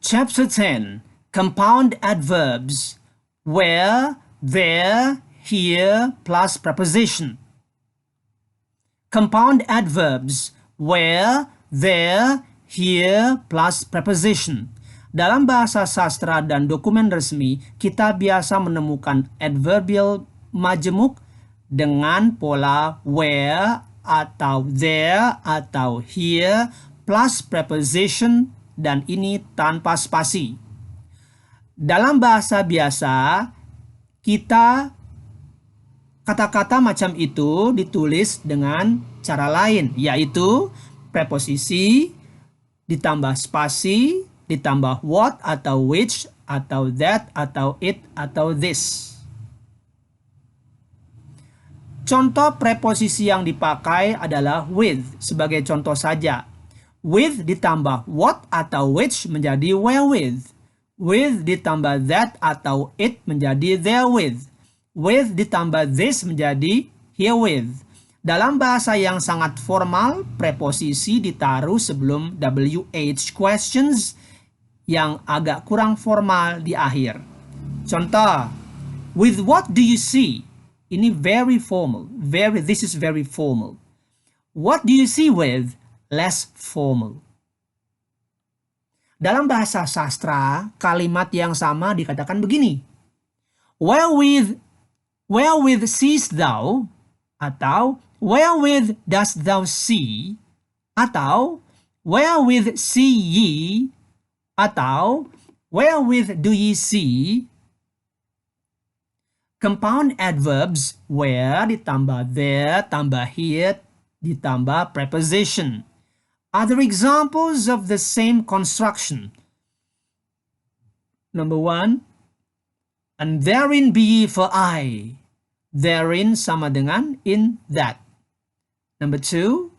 Chapter 10. Compound adverbs. Where, there, here, plus preposition. Compound adverbs. Where, there, here, plus preposition. Dalam bahasa sastra dan dokumen resmi, kita biasa menemukan adverbial majemuk dengan pola where atau there atau here plus preposition, dan ini tanpa spasi. Dalam bahasa biasa, kita kata-kata macam itu ditulis dengan cara lain, yaitu preposisi ditambah spasi ditambah what atau which atau that atau it atau this. Contoh preposisi yang dipakai adalah with sebagai contoh saja. With ditambah what atau which menjadi wherewith. With ditambah that atau it menjadi therewith. With ditambah this menjadi herewith. Dalam bahasa yang sangat formal, preposisi ditaruh sebelum WH questions, yang agak kurang formal di akhir. Contoh, with what do you see? Ini very formal. This is very formal. What do you see with? Less formal. Dalam bahasa sastra, kalimat yang sama dikatakan begini. Wherewith seest thou, atau wherewith dost thou see, atau wherewith see ye, atau wherewith do ye see. Compound adverbs where ditambah there tambah here ditambah preposition. Other examples of the same construction. Number 1, and therein be ye for I. Therein sama dengan in that. Number 2,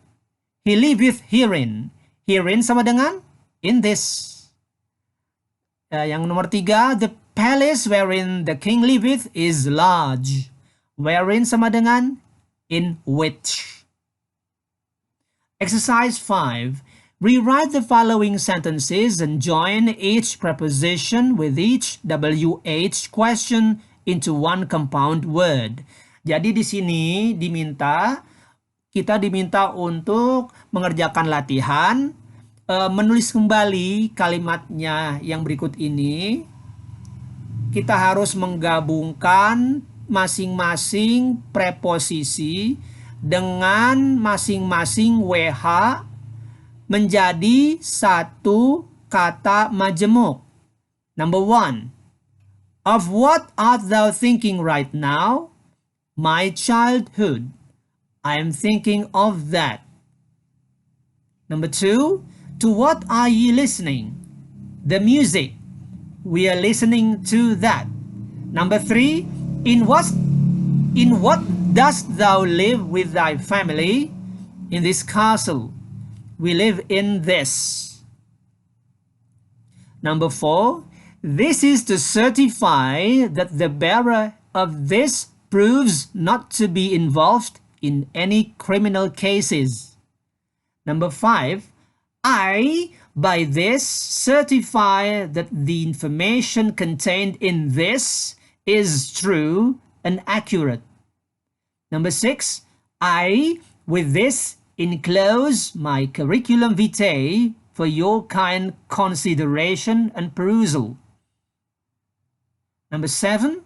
he liveth herein. Herein sama dengan in this. Yang nomor 3, the palace wherein the king liveth is large. Wherein sama dengan in which. Exercise 5. Rewrite the following sentences and join each preposition with each WH question into one compound word. Jadi di sini kita diminta untuk mengerjakan latihan, menulis kembali kalimatnya yang berikut ini. Kita harus menggabungkan masing-masing preposisi dengan masing-masing WH menjadi satu kata majemuk. Number 1. Of what art thou thinking right now? My childhood. I am thinking of that. Number 2. To what are ye listening? The music. We are listening to that. Number 3. In what dost thou live with thy family? In this castle. We live in this. Number 4. This is to certify that the bearer of this proves not to be involved in any criminal cases. Number 5. I, by this, certify that the information contained in this is true and accurate. Number 6. I, with this, enclose my curriculum vitae for your kind consideration and perusal. Number 7.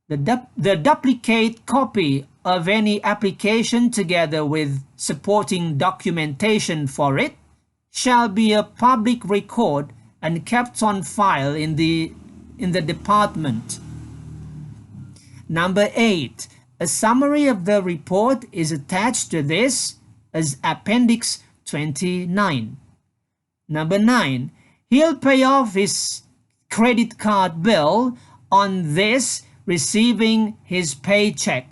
The duplicate copy of any application together with supporting documentation for it shall be a public record and kept on file in the department. Number 8. A summary of the report is attached to this as Appendix 29. Number 9. He'll pay off his credit card bill on this receiving his paycheck.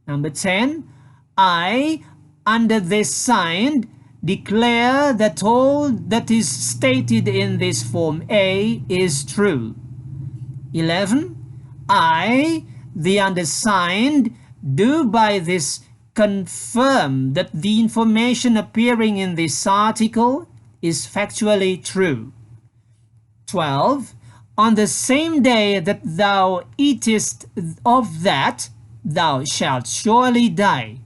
Number 10. I, under this signed, declare that all that is stated in this Form A is true. 11. I, the undersigned, do by this confirm that the information appearing in this article is factually true. 12. On the same day that thou eatest of that, thou shalt surely die.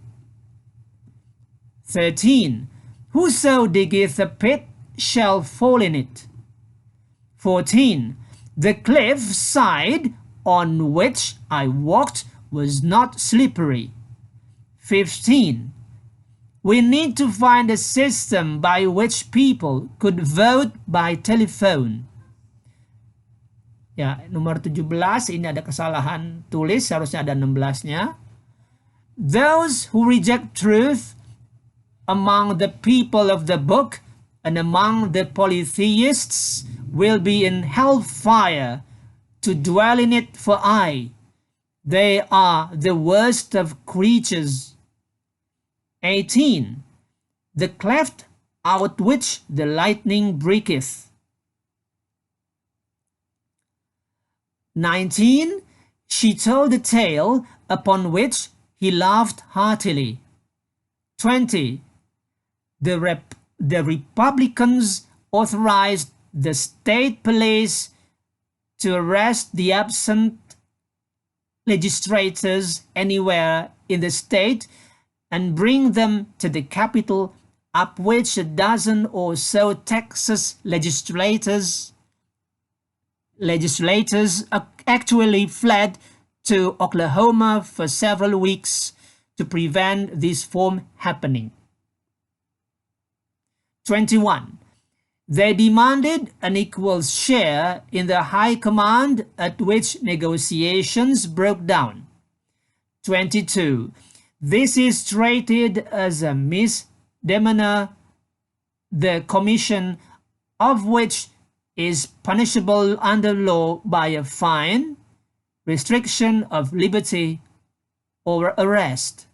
13. Whoso diggeth a pit shall fall in it. 14. The cliff side on which I walked was not slippery. 15. We need to find a system by which people could vote by telephone. Ya, nomor 17 ini ada kesalahan tulis, harusnya ada 16-nya. Those who reject truth among the people of the book and among the polytheists will be in hellfire to dwell in it for aye. They are the worst of creatures. 18. The cleft out which the lightning breaketh. 19. She told a tale upon which he laughed heartily. 20. The Republicans authorized the state police to arrest the absent legislators anywhere in the state and bring them to the capital, up which a dozen or so Texas legislators actually fled to Oklahoma for several weeks to prevent this from happening. 21. They demanded an equal share in the high command, at which negotiations broke down. 22. This is treated as a misdemeanor, the commission of which is punishable under law by a fine, restriction of liberty, or arrest.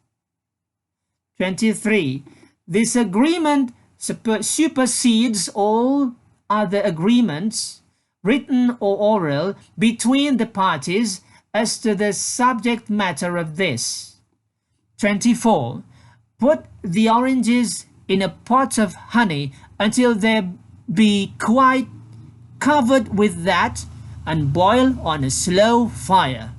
23. This agreement supersedes all other agreements, written or oral, between the parties as to the subject matter of this. 24. Put the oranges in a pot of honey until they be quite covered with that, and boil on a slow fire.